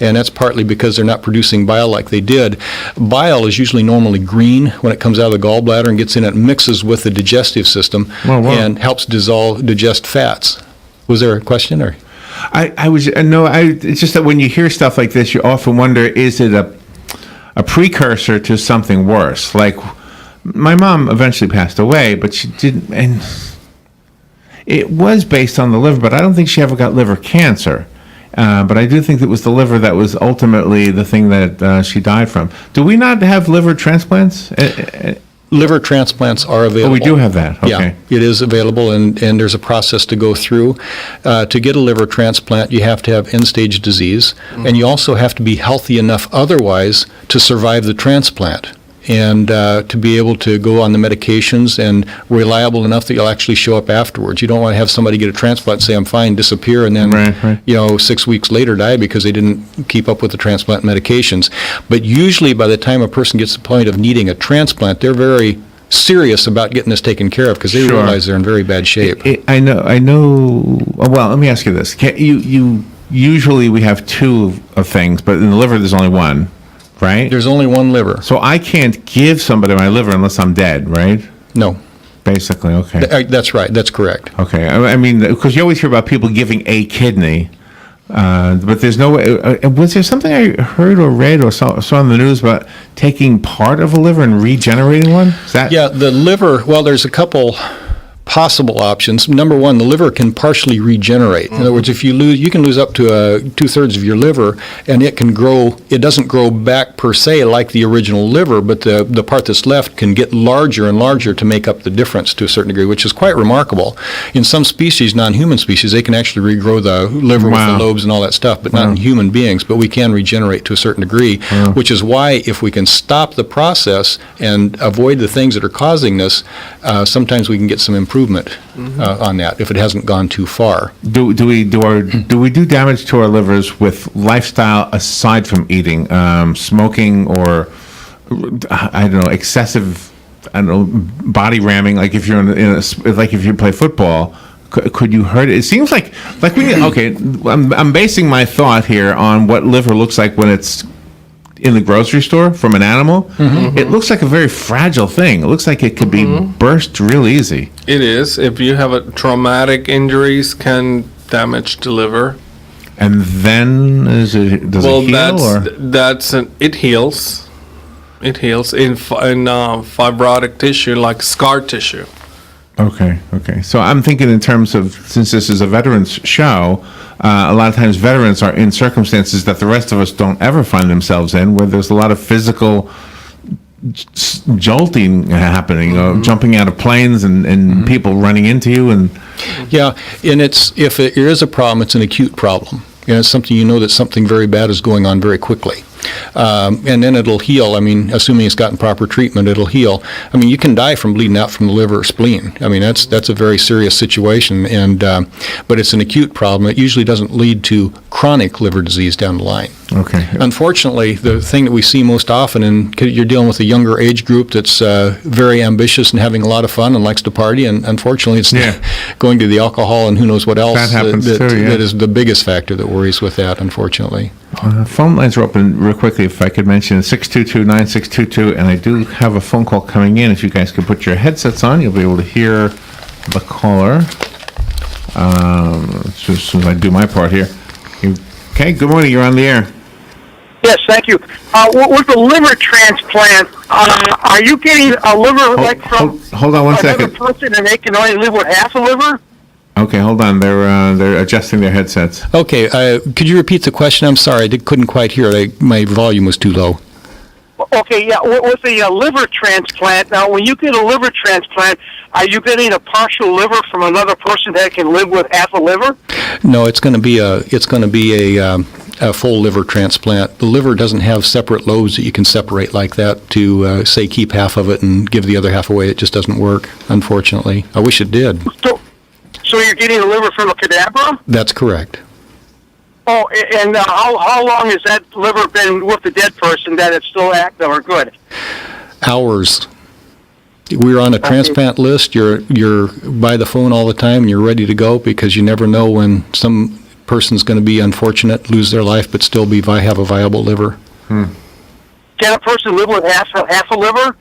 And that's partly because they're not producing bile like they did. Bile is usually normally green when it comes out of the gallbladder and gets in it, mixes with the digestive system, and helps digest fats. Was there a question, or? It's just that when you hear stuff like this, you often wonder, is it a precursor to something worse? Like, my mom eventually passed away, but she didn't, and it was based on the liver, but I don't think she ever got liver cancer. But I do think it was the liver that was ultimately the thing that she died from. Do we not have liver transplants? Liver transplants are available. Oh, we do have that. Okay. Yeah, it is available, and there's a process to go through. To get a liver transplant, you have to have end-stage disease, and you also have to be healthy enough otherwise to survive the transplant, and to be able to go on the medications and reliable enough that you'll actually show up afterwards. You don't want to have somebody get a transplant and say, I'm fine, disappear, and then 6 weeks later die because they didn't keep up with the transplant medications. But usually by the time a person gets to the point of needing a transplant, they're very serious about getting this taken care of because they realize they're in very bad shape. I know. Well, let me ask you this. Usually we have two of things, but in the liver there's only one. Right? There's only one liver. So I can't give somebody my liver unless I'm dead, right? No. Basically, okay. That's right. That's correct. Okay. I mean, because you always hear about people giving a kidney, but there's no way. Was there something I heard or read or saw on the news about taking part of a liver and regenerating one? Yeah, the liver, well, there's a couple possible options. Number one, the liver can partially regenerate. In other words, if you can lose up to 2/3 of your liver, and it can grow. It doesn't grow back per se like the original liver, but the part that's left can get larger and larger to make up the difference to a certain degree, which is quite remarkable. In some species, non-human species, they can actually regrow the liver with the lobes and all that stuff, but not in human beings. But we can regenerate to a certain degree, which is why if we can stop the process and avoid the things that are causing this, sometimes we can get some improvement on that if it hasn't gone too far. Do we do damage to our livers with lifestyle aside from eating, smoking, or excessive body ramming? Like if you're like if you play football, could you hurt it? It seems like I'm basing my thought here on what liver looks like when it's in the grocery store from an animal. It looks like a very fragile thing. It looks like it could be burst real easy. It is. If you have traumatic injuries, can damage the liver. And then does it heal? It heals. It heals in fibrotic tissue, like scar tissue. Okay. So I'm thinking in terms of, since this is a veterans show, a lot of times veterans are in circumstances that the rest of us don't ever find themselves in, where there's a lot of physical jolting happening, jumping out of planes and people running into you. And yeah, and if it is a problem, it's an acute problem. It's something that something very bad is going on very quickly. And then it'll heal. I mean, assuming it's gotten proper treatment, it'll heal. I mean, you can die from bleeding out from the liver or spleen. I mean, that's a very serious situation, but it's an acute problem. It usually doesn't lead to chronic liver disease down the line. Okay. Unfortunately, the thing that we see most often, and you're dealing with a younger age group that's very ambitious and having a lot of fun and likes to party, and unfortunately it's going to the alcohol and who knows what else that happens too, that is the biggest factor that worries with that, unfortunately. Phone lines are open real quickly, if I could mention 622-9622, and I do have a phone call coming in. If you guys could put your headsets on, you'll be able to hear the caller. As soon as I do my part here. Okay, good morning, you're on the air. Yes, thank you. With the liver transplant, are you getting a liver from hold on one another second. person and they can only live with half a liver? Okay, hold on. They're adjusting their headsets. Okay, could you repeat the question? I'm sorry, I couldn't quite hear it. My volume was too low. Okay, yeah, with the liver transplant, now when you get a liver transplant, are you getting a partial liver from another person that can live with half a liver? No, it's going to be a full liver transplant. The liver doesn't have separate lobes that you can separate like that to, say, keep half of it and give the other half away. It just doesn't work, unfortunately. I wish it did. So you're getting a liver from a cadaver? That's correct. Oh, and how long has that liver been with the dead person that it's still active or good? Hours. We're on a transplant list. You're by the phone all the time, and you're ready to go because you never know when some person's going to be unfortunate, lose their life, but still have a viable liver. Can a person live with half a liver?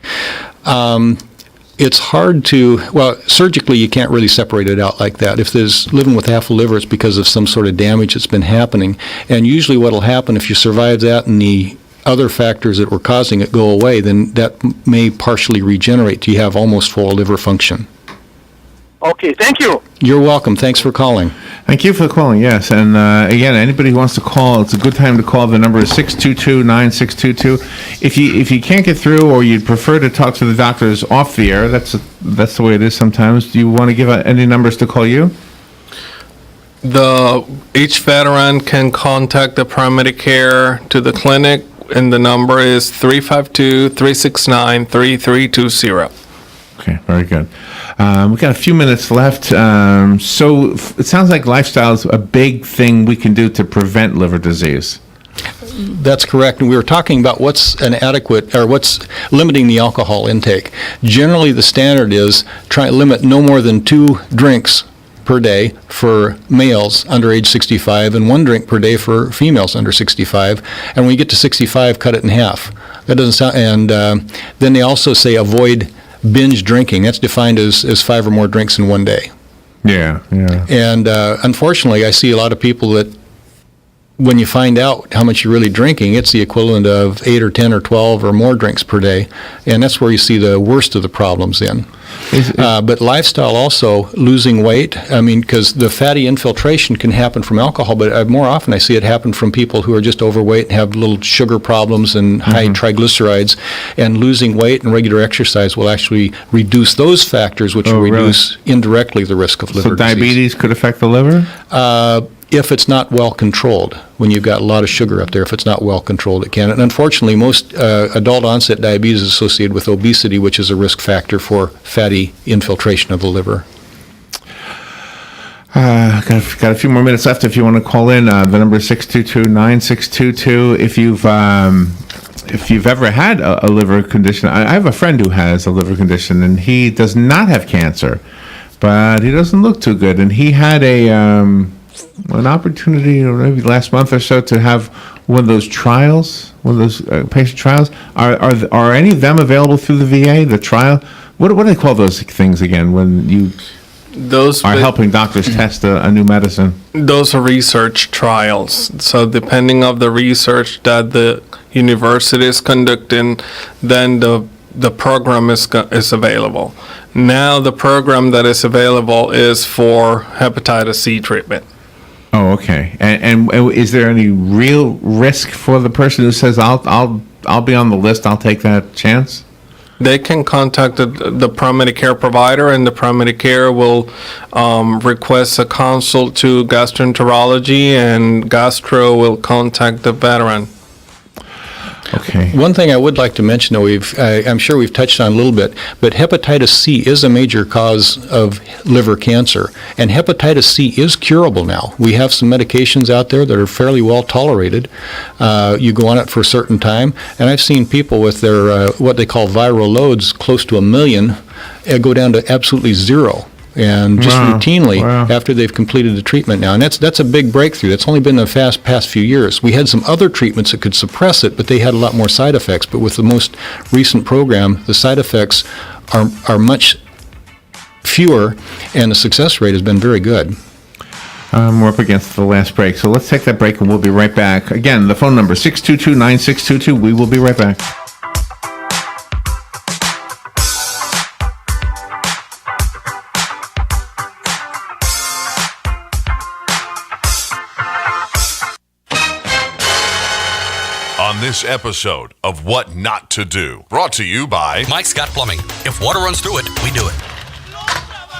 It's hard to, surgically you can't really separate it out like that. If there's living with half a liver, it's because of some sort of damage that's been happening. And usually what will happen if you survive that and the other factors that were causing it go away, then that may partially regenerate to you have almost full liver function. Okay, thank you. You're welcome. Thanks for calling. Thank you for calling, yes. And again, anybody who wants to call, it's a good time to call. The number is 622-9622. If you can't get through or you'd prefer to talk to the doctors off the air, that's the way it is sometimes. Do you want to give any numbers to call you? Each veteran can contact the paramedic care to the clinic, and the number is 352-369-3320. Okay, very good. We've got a few minutes left. So it sounds like lifestyle is a big thing we can do to prevent liver disease. That's correct. And we were talking about what's limiting the alcohol intake. Generally, the standard is try to limit no more than 2 drinks per day for males under age 65 and 1 drink per day for females under 65. And when you get to 65, cut it in half. That doesn't sound. And then they also say avoid binge drinking. That's defined as 5 or more drinks in one day. Yeah. And unfortunately, I see a lot of people that when you find out how much you're really drinking, it's the equivalent of 8 or 10 or 12 or more drinks per day. And that's where you see the worst of the problems in. But lifestyle also, losing weight, because the fatty infiltration can happen from alcohol, but more often I see it happen from people who are just overweight and have little sugar problems and high triglycerides, and losing weight and regular exercise will actually reduce those factors, which will reduce indirectly the risk of liver disease. So diabetes could affect the liver? If it's not well controlled, when you've got a lot of sugar up there, if it's not well controlled, it can. And unfortunately, most adult onset diabetes is associated with obesity, which is a risk factor for fatty infiltration of the liver. Got a few more minutes left if you want to call in. The number is 622-9622. If you've ever had a liver condition, I have a friend who has a liver condition, and he does not have cancer, but he doesn't look too good. And he had an opportunity, maybe last month or so, to have one of those trials, one of those patient trials. Are any of them available through the VA? The trial, what do they call those things again? When you are helping doctors test a new medicine. Those are research trials. So depending on the research that the university is conducting, then the program is available. Now the program that is available is for hepatitis C treatment. Oh, okay. And is there any real risk for the person who says, I'll be on the list, I'll take that chance? They can contact the primary care provider, and the primary care will request a consult to gastroenterology, and gastro will contact the veteran. Okay. One thing I would like to mention, though, I'm sure we've touched on a little bit, but hepatitis C is a major cause of liver cancer, and hepatitis C is curable now. We have some medications out there that are fairly well tolerated. You go on it for a certain time, and I've seen people with their what they call viral loads close to 1 million go down to absolutely zero. And just routinely after they've completed the treatment now. And that's a big breakthrough. That's only been in the past few years. We had some other treatments that could suppress it, but they had a lot more side effects. But with the most recent program, the side effects are much fewer, and the success rate has been very good. We're up against the last break, so let's take that break and we'll be right back. Again, the phone number, 622-9622. We will be right back. On this episode of What Not to Do, brought to you by Mike Scott Plumbing. If water runs through it, we do it.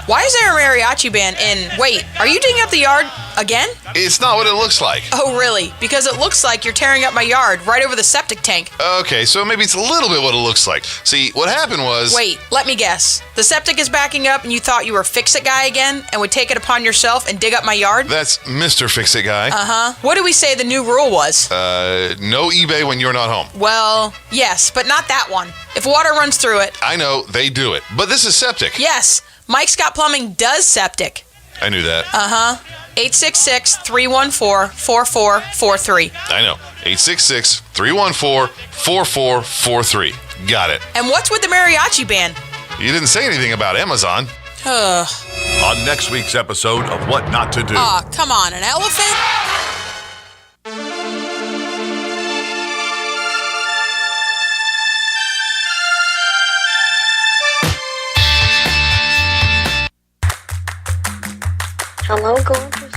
Why is there a mariachi band in... Wait, are you digging up the yard again? It's not what it looks like. Oh, really? Because it looks like you're tearing up my yard right over the septic tank. Okay, so maybe it's a little bit what it looks like. See, what happened was... Wait, let me guess. The septic is backing up and you thought you were Fix-It Guy again and would take it upon yourself and dig up my yard? That's Mr. Fix-It Guy. Uh-huh. What did we say the new rule was? No eBay when you're not home. Well, yes, but not that one. If water runs through it... I know, they do it. But this is septic. Yes, Mike Scott Plumbing does septic. I knew that. Uh-huh. 866-314-4443. I know. 866-314-4443. Got it. And what's with the mariachi band? You didn't say anything about Amazon. Ugh. On next week's episode of What Not to Do. Aw, come on, an elephant? Hello, gorgeous.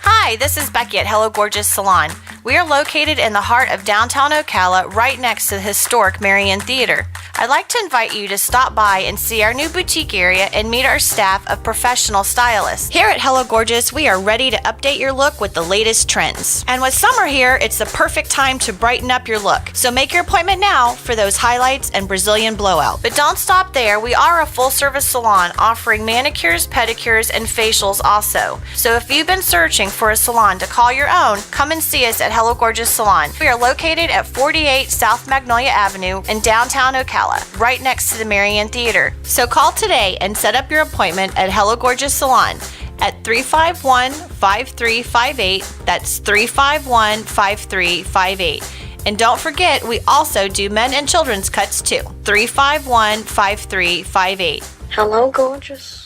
Hi, this is Becky at Hello Gorgeous Salon. We are located in the heart of downtown Ocala, right next to the historic Marion Theater. I'd like to invite you to stop by and see our new boutique area and meet our staff of professional stylists. Here at Hello Gorgeous, we are ready to update your look with the latest trends. And with summer here, it's the perfect time to brighten up your look. So make your appointment now for those highlights and Brazilian blowout. But don't stop there. We are a full-service salon offering manicures, pedicures, and facials also. So if you've been searching for a salon to call your own, come and see us at Hello Gorgeous Salon. We are located at 48 South Magnolia Avenue in downtown Ocala, right next to the Marion Theater. So call today and set up your appointment at Hello Gorgeous Salon at 351-5358. That's 351-5358. And don't forget, we also do men and children's cuts too. 351-5358. Hello, gorgeous.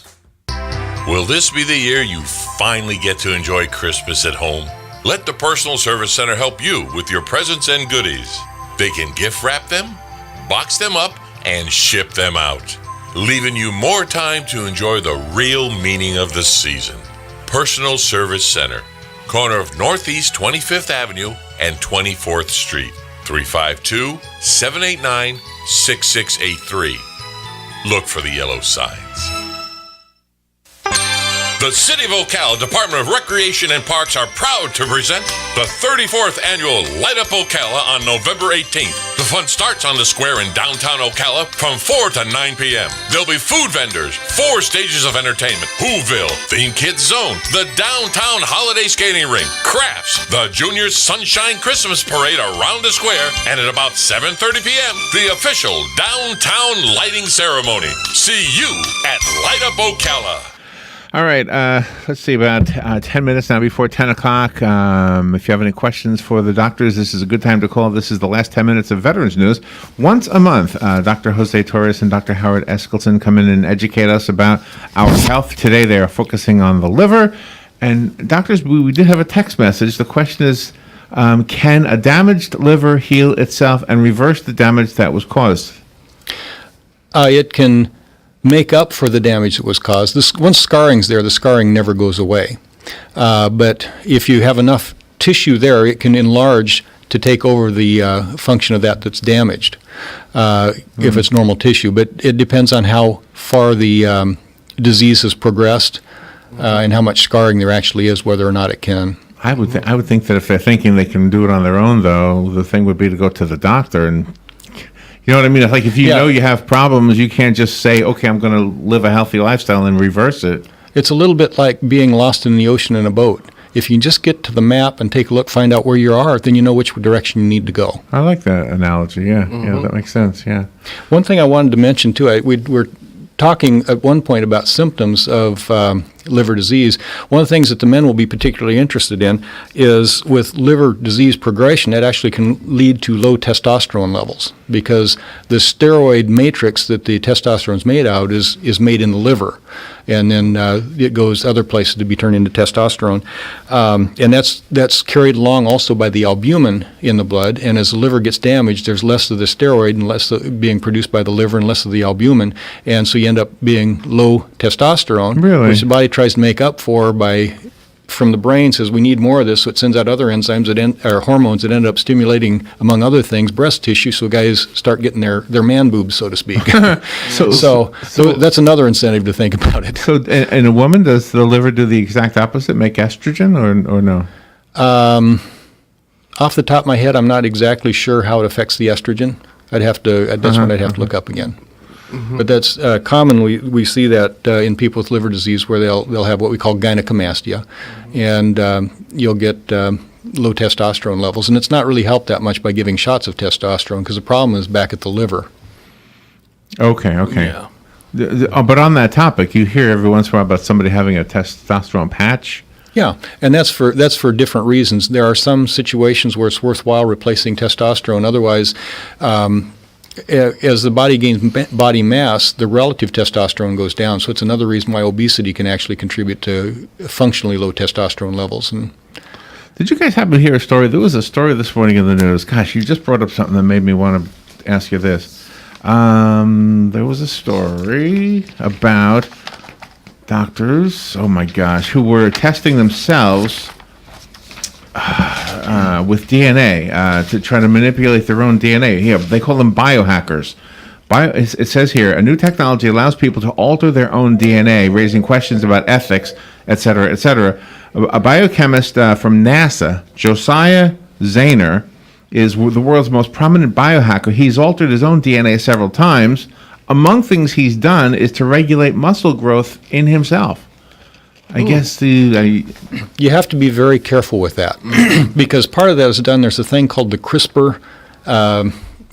Will this be the year you finally get to enjoy Christmas at home? Let the Personal Service Center help you with your presents and goodies. They can gift wrap them, box them up, and ship them out, leaving you more time to enjoy the real meaning of the season. Personal Service Center, corner of Northeast 25th Avenue and 24th Street, 352-789-6683. Look for the yellow signs. The City of Ocala Department of Recreation and Parks are proud to present the 34th annual Light Up Ocala on November 18th. The fun starts on the square in downtown Ocala from 4 to 9 p.m. There'll be food vendors, 4 stages of entertainment, Whoville, Theme Kids Zone, the downtown holiday skating rink, crafts, the Junior Sunshine Christmas Parade around the square, and at about 7:30 p.m., the official downtown lighting ceremony. See you at Light Up Ocala. All right, let's see, about 10 minutes now before 10 o'clock. If you have any questions for the doctors, this is a good time to call. This is the last 10 minutes of Veterans News. Once a month, Dr. Jose Torres and Dr. Howard Eskelton come in and educate us about our health. Today, they are focusing on the liver. And doctors, we did have a text message. The question is, can a damaged liver heal itself and reverse the damage that was caused? It can make up for the damage that was caused. Once scarring's there, the scarring never goes away. But if you have enough tissue there, it can enlarge to take over the function of that's damaged, if it's normal tissue. But it depends on how far the disease has progressed and how much scarring there actually is, whether or not it can. I would think that if they're thinking they can do it on their own, though, the thing would be to go to the doctor. And you know what I mean? Like if you know you have problems, you can't just say, okay, I'm going to live a healthy lifestyle and reverse it. It's a little bit like being lost in the ocean in a boat. If you just get to the map and take a look, find out where you are, then you know which direction you need to go. I like that analogy. Yeah, yeah, that makes sense. Yeah. One thing I wanted to mention too, we're talking at one point about symptoms of liver disease. One of the things that the men will be particularly interested in is with liver disease progression, it actually can lead to low testosterone levels because the steroid matrix that the testosterone is made out is made in the liver. And then it goes other places to be turned into testosterone. And that's carried along also by the albumin in the blood. And as the liver gets damaged, there's less of the steroid and less being produced by the liver and less of the albumin. And so you end up being low testosterone, which the body tries to make up for from the brain, says we need more of this, so it sends out other enzymes or hormones that end up stimulating, among other things, breast tissue, so guys start getting their man boobs, so to speak. so that's another incentive to think about it. So in a woman, does the liver do the exact opposite, make estrogen, or no? Off the top of my head, I'm not exactly sure how it affects the estrogen. That's what I'd have to look up again. Mm-hmm. But that's commonly we see that in people with liver disease where they'll have what we call gynecomastia, and you'll get low testosterone levels, and it's not really helped that much by giving shots of testosterone because the problem is back at the liver. Okay. Yeah. But on that topic, you hear every once in a while about somebody having a testosterone patch. Yeah, and that's for different reasons. There are some situations where it's worthwhile replacing testosterone. Otherwise, as the body gains body mass, the relative testosterone goes down. So it's another reason why obesity can actually contribute to functionally low testosterone levels. And did you guys happen to hear a story? There was a story this morning in the news. Gosh, you just brought up something that made me want to ask you this. There was a story about doctors, oh my gosh, who were testing themselves with DNA to try to manipulate their own DNA. Yeah, they call them biohackers. It says here, a new technology allows people to alter their own DNA, raising questions about ethics, et cetera, et cetera. A biochemist from NASA, Josiah Zahner, is the world's most prominent biohacker. He's altered his own DNA several times. Among things he's done is to regulate muscle growth in himself. I guess you have to be very careful with that because part of that is done. There's a thing called the CRISPR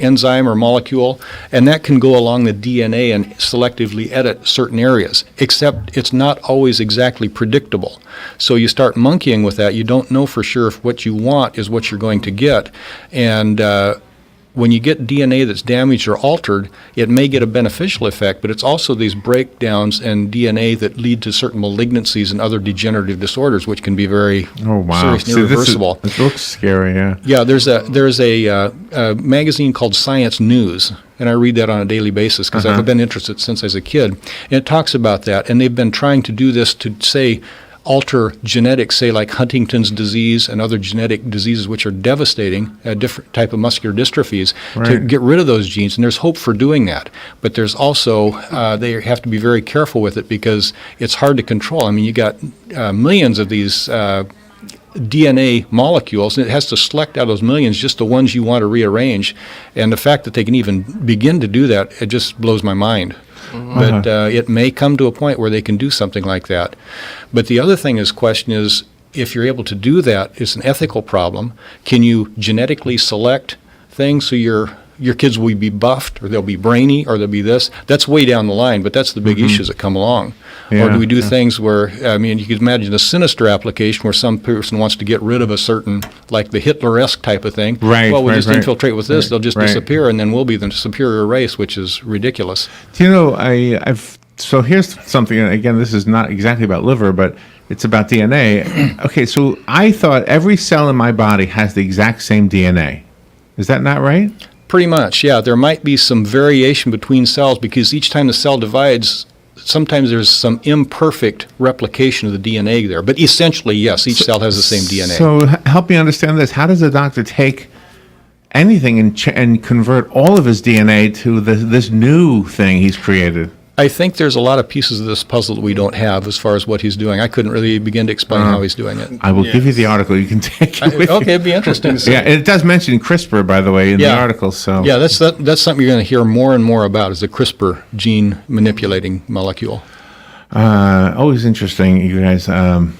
enzyme or molecule, and that can go along the DNA and selectively edit certain areas, except it's not always exactly predictable. So you start monkeying with that. You don't know for sure if what you want is what you're going to get. And when you get DNA that's damaged or altered, it may get a beneficial effect, but it's also these breakdowns in DNA that lead to certain malignancies and other degenerative disorders, which can be very serious and irreversible. This looks scary, yeah. Yeah, there's a magazine called Science News, and I read that on a daily basis because I've been interested since I was a kid. And it talks about that, and they've been trying to do this to, say, alter genetics, say like Huntington's disease and other genetic diseases which are devastating, a different type of muscular dystrophies, to get rid of those genes. And there's hope for doing that. But there's also, they have to be very careful with it because it's hard to control. I mean, you got millions of these DNA molecules, and it has to select out of those millions just the ones you want to rearrange. And the fact that they can even begin to do that, it just blows my mind. But it may come to a point where they can do something like that. But the other question is, if you're able to do that, it's an ethical problem. Can you genetically select things so your kids will be buffed, or they'll be brainy, or they'll be this? That's way down the line, but that's the big issues that come along. Or do we do things where, I mean, you can imagine a sinister application where some person wants to get rid of a certain, like the Hitler-esque type of thing. Well, we just infiltrate with this, they'll just disappear, and then we'll be the superior race, which is ridiculous. Do you know, so here's something, again, this is not exactly about liver, but it's about DNA. Okay, so I thought every cell in my body has the exact same DNA. Is that not right? Pretty much, yeah. There might be some variation between cells because each time the cell divides, sometimes there's some imperfect replication of the DNA there. But essentially, yes, each cell has the same DNA. So help me understand this. How does a doctor take anything and convert all of his DNA to this new thing he's created? I think there's a lot of pieces of this puzzle that we don't have as far as what he's doing. I couldn't really begin to explain how he's doing it. I will give you the article. You can take it with you. Okay, it'd be interesting to see. Yeah, it does mention CRISPR, by the way, in the article. So yeah, that's something you're going to hear more and more about is the CRISPR gene manipulating molecule. Always interesting, you guys.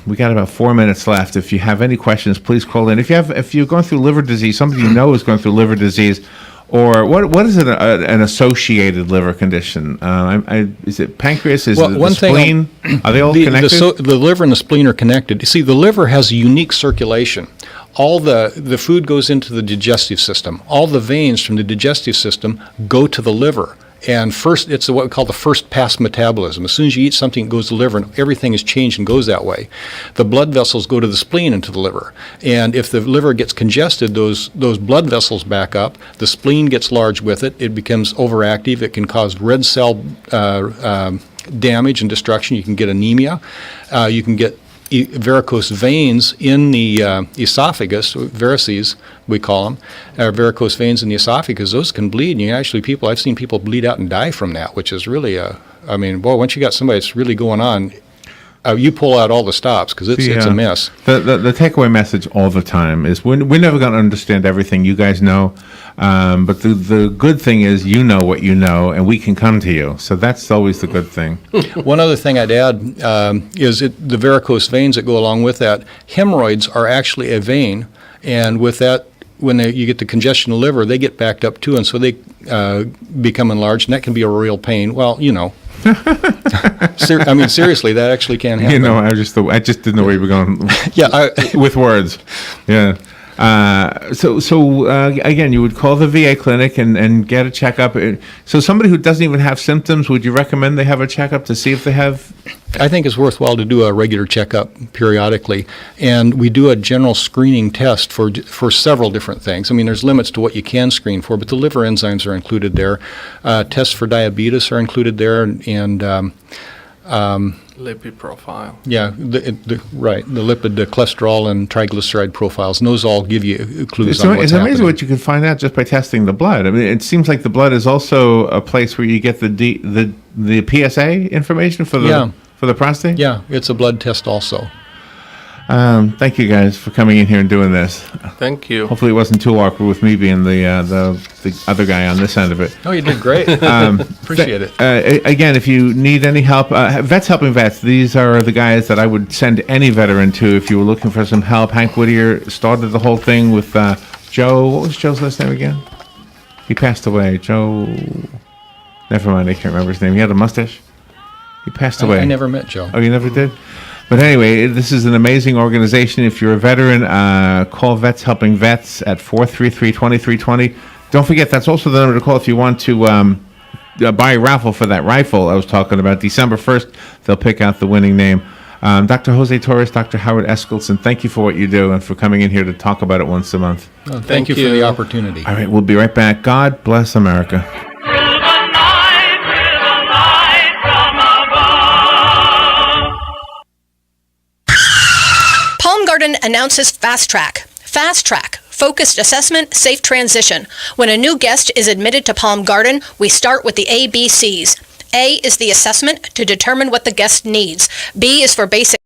We got about 4 minutes left. If you have any questions, please call in. If you're going through liver disease, somebody you know is going through liver disease, or what is it? An associated liver condition? Is it pancreas? Is it the spleen? Are they all connected? The liver and the spleen are connected. You see, the liver has a unique circulation. All the food goes into the digestive system. All the veins from the digestive system go to the liver. And first, it's what we call the first pass metabolism. As soon as you eat something, it goes to the liver, and everything is changed and goes that way. The blood vessels go to the spleen and to the liver. And if the liver gets congested, those blood vessels back up. The spleen gets large with it. It becomes overactive. It can cause red cell damage and destruction. You can get anemia. You can get varicose veins in the esophagus, varices we call them, varicose veins in the esophagus. Those can bleed. And I've seen people bleed out and die from that, which is really once you got somebody that's really going on, you pull out all the stops because it's a mess. The takeaway message all the time is we're never going to understand everything you guys know, but the good thing is you know what you know, and we can come to you. So that's always the good thing. One other thing I'd add is the varicose veins that go along with that. Hemorrhoids are actually a vein, and with that, when you get the congestion of the liver, they get backed up too, and so they become enlarged, and that can be a real pain. Well, seriously, that actually can happen. I just didn't know where you were going. With words. Yeah. Again, you would call the VA clinic and get a checkup. So somebody who doesn't even have symptoms, would you recommend they have a checkup to see if they have? I think it's worthwhile to do a regular checkup periodically, and we do a general screening test for several different things. I mean, there's limits to what you can screen for, but the liver enzymes are included there. Tests for diabetes are included there, and lipid profile. Yeah, the lipid, the cholesterol, and triglyceride profiles, and those all give you clues on what's It's amazing happening. what you can find out just by testing the blood. I mean, it seems like the blood is also a place where you get the PSA information for the prostate. Yeah, it's a blood test also. Thank you guys for coming in here and doing this. Thank you. Hopefully it wasn't too awkward with me being the other guy on this end of it. Oh, you did great. Appreciate it. Again, if you need any help, Vets Helping Vets, these are the guys that I would send any veteran to if you were looking for some help. Hank Whittier started the whole thing with Joe. What was Joe's last name again? He passed away. Joe. Never mind, I can't remember his name. He had a mustache. He passed away. I never met Joe. Oh, you never did? But anyway, this is an amazing organization. If you're a veteran, call Vets Helping Vets at 433-2320. Don't forget, that's also the number to call if you want to buy a raffle for that rifle I was talking about. December 1st, they'll pick out the winning name. Dr. Jose Torres, Dr. Howard Eskelson, thank you for what you do and for coming in here to talk about it once a month. Well, thank you for the opportunity. All right, we'll be right back. God bless America. Palm Garden announces Fast Track. Fast Track, focused assessment, safe transition. When a new guest is admitted to Palm Garden, we start with the ABCs. A is the assessment to determine what the guest needs. B is for basic